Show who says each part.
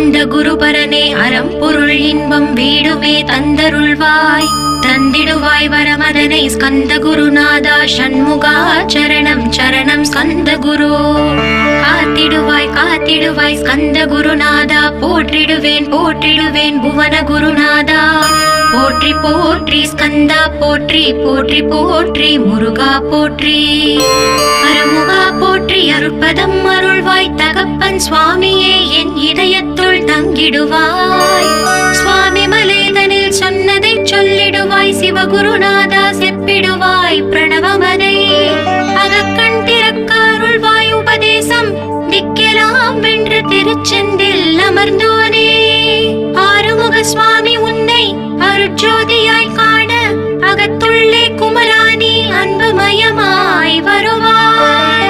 Speaker 1: கொண்ட குருபரனே அறம்பொருள் இன்பம் வீடுமே தந்தருள்வாய் தந்திடுவாய் வரமதனை ஸ்கந்த குருநாதா ஷண்முகா சரணம் சரணம் ஸ்கந்த குரு காத்திடுவாய் காத்திடுவாய் ஸ்கந்த குருநாதா போற்றிடுவேன் போற்றிடுவேன் புவன குருநாதா போற்றி போற்றி ஸ்கந்தா போற்றி போற்றி போற்றி முருகா போற்றி அருமுகா போற்றி அருட்பதம் அருள்வாய் தகப்பன் சுவாமியே என் இதயத்துள் தங்கிடுவாய் சுவாமி மலேதனில் சொன்னதை சொல்லிடுவாய் சிவகுருநாதா செப்பிடுவாய் பிரணவமதை அகக்கண் திறக்க அருள்வாய் உபதேசம் திக்கெல்லாம் வென்று திருச்செந்தில் அமர்ந்தோனே ஆறுமுக சுவாமி உன்னை அருட்ஜோதியாய் காண அகத்துள்ளே குமராணி அன்புமயமாய் வருவாய்.